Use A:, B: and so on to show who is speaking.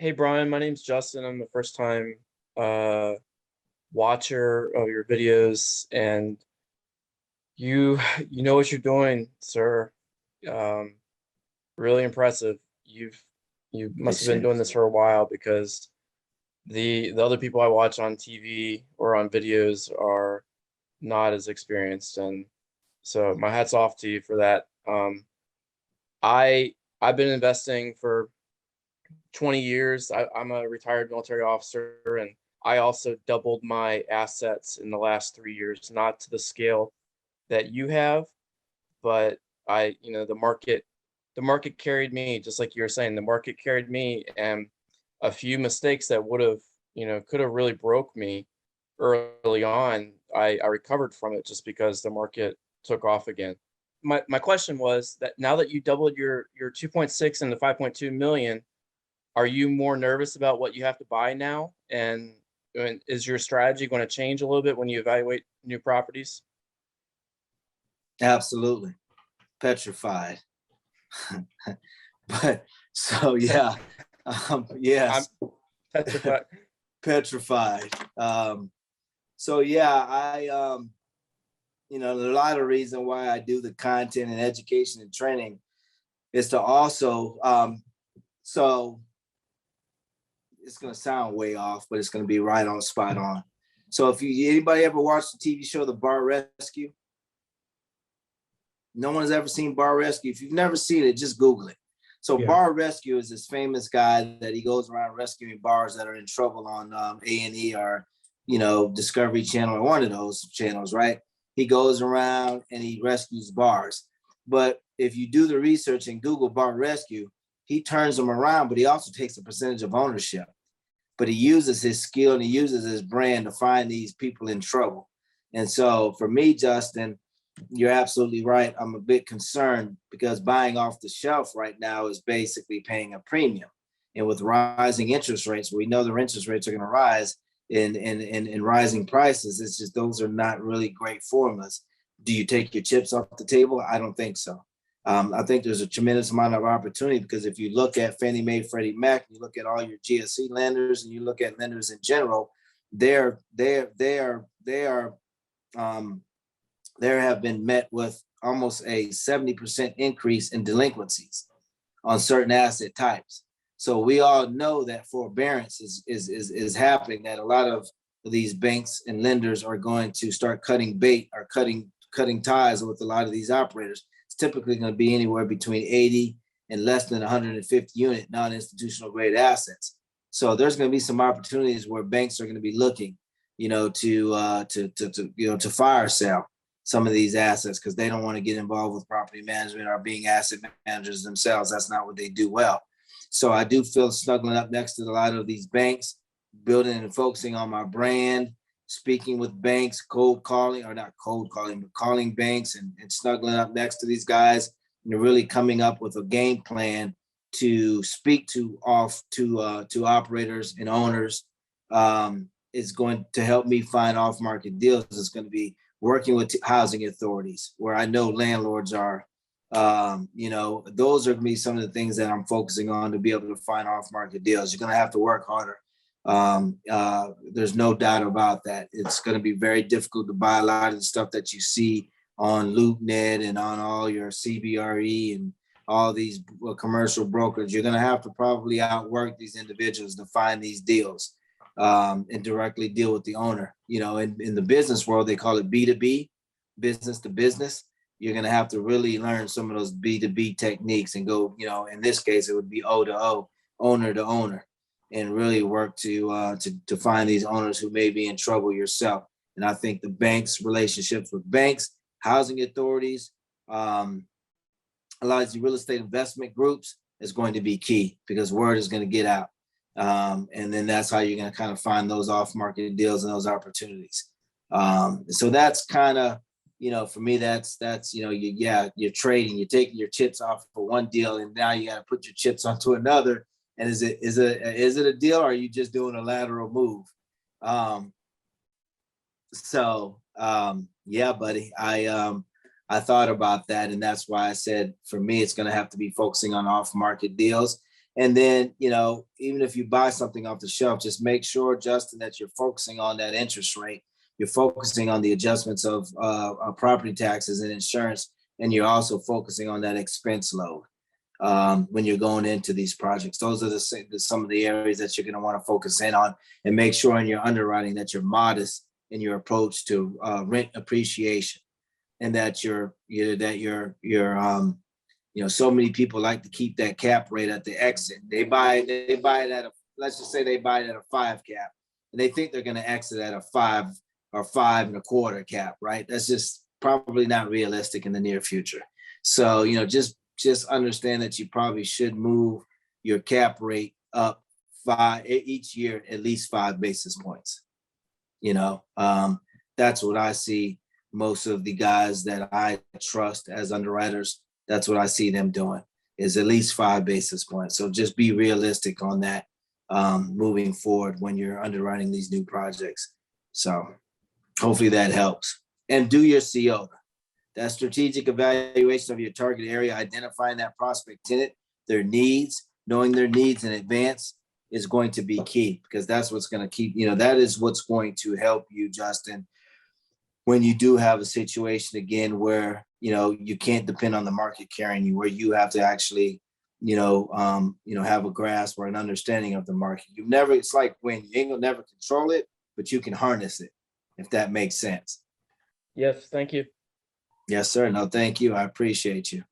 A: Hey Brian, my name's Justin. I'm the first time uh, watcher of your videos, and you you know what you're doing, sir. Um, really impressive. You must have been
B: Appreciate it.
A: doing this for a while because the other people I watch on TV or on videos are not as experienced, and so my hat's off to you for that. I've been investing for 20 years. I'm a retired military officer, and I also doubled my assets in the last 3 years, not to the scale that you have, but the market carried me, just like you were saying, the market carried me, and a few mistakes that would have, could have really broke me early on. I recovered from it just because the market took off again. My question was that now that you doubled your 2.6 and the 5.2 million, are you more nervous about what you have to buy now? And is your strategy going to change a little bit when you evaluate new properties?
B: Absolutely. Petrified. But so yeah,
A: I'm
B: yes,
A: petrified.
B: petrified. So yeah, a lot of reason why I do the content and education and training is to also, so it's gonna sound way off, but it's gonna be right on spot on. So if anybody ever watched the TV show The Bar Rescue, no one has ever seen Bar Rescue. If you've never seen it, just Google it. So
A: Yeah.
B: Bar Rescue is this famous guy that he goes around rescuing bars that are in trouble on A&E or Discovery Channel or one of those channels, right? He goes around and he rescues bars. But if you do the research and Google Bar Rescue, he turns them around, but he also takes a percentage of ownership. But he uses his skill and he uses his brand to find these people in trouble. And so for me, Justin, you're absolutely right. I'm a bit concerned because buying off the shelf right now is basically paying a premium. And with rising interest rates, we know the interest rates are going to rise in rising prices. It's just those are not really great formulas. Do you take your chips off the table? I don't think so. I think there's a tremendous amount of opportunity because if you look at Fannie Mae, Freddie Mac, you look at all your GSE lenders, and you look at lenders in general, they're um, there have been met with almost a 70% increase in delinquencies on certain asset types. So we all know that forbearance is happening, that a lot of these banks and lenders are going to start cutting bait or cutting ties with a lot of these operators. It's typically going to be anywhere between 80 and less than 150 unit non-institutional grade assets. So there's going to be some opportunities where banks are going to be looking, to fire sale some of these assets because they don't want to get involved with property management or being asset managers themselves. That's not what they do well. So I do feel snuggling up next to a lot of these banks, building and focusing on my brand, speaking with banks, cold calling, or not cold calling, but calling banks and snuggling up next to these guys and really coming up with a game plan to speak to operators and owners. Is going to help me find off market deals. It's going to be working with housing authorities where I know landlords are. Those are going to be some of the things that I'm focusing on to be able to find off market deals. You're going to have to work harder. There's no doubt about that. It's going to be very difficult to buy a lot of the stuff that you see on LoopNet and on all your CBRE and all these commercial brokers. You're going to have to probably outwork these individuals to find these deals and directly deal with the owner. In the business world, they call it B2B, business to business. You're going to have to really learn some of those B2B techniques and go, in this case, it would be O to O, owner to owner, and really work to find these owners who may be in trouble yourself. And I think the banks, relationships with banks, housing authorities, a lot of the real estate investment groups is going to be key because word is going to get out. And then that's how you're going to kind of find those off-market deals and those opportunities. So that's kind of, for me, that's you're trading, you're taking your chips off for one deal, and now you got to put your chips onto another. And is it a deal, or are you just doing a lateral move? Yeah, buddy, I thought about that, and that's why I said for me, it's going to have to be focusing on off-market deals. And then, even if you buy something off the shelf, just make sure, Justin, that you're focusing on that interest rate. You're focusing on the adjustments of property taxes and insurance, and you're also focusing on that expense load when you're going into these projects. Those are some of the areas that you're going to want to focus in on, and make sure in your underwriting that you're modest in your approach to rent appreciation, and that so many people like to keep that cap rate at the exit. They buy it at let's just say they buy it at a 5 cap, and they think they're going to exit at a 5 or 5.25 cap, right? That's just probably not realistic in the near future. So, just understand that you probably should move your cap rate up each year, at least 5 basis points. That's what I see most of the guys that I trust as underwriters. That's what I see them doing, is at least 5 basis points. So just be realistic on that moving forward when you're underwriting these new projects. So hopefully that helps. And do your CO. That strategic evaluation of your target area, identifying that prospect tenant, their needs, knowing their needs in advance is going to be key, because that's what's going to keep, that is what's going to help you, Justin, when you do have a situation again where, you can't depend on the market carrying you, where you have to actually, have a grasp or an understanding of the market. It's like when you ain't gonna never control it, but you can harness it, if that makes sense.
A: Yes, thank you.
B: Yes, sir. No, thank you. I appreciate you.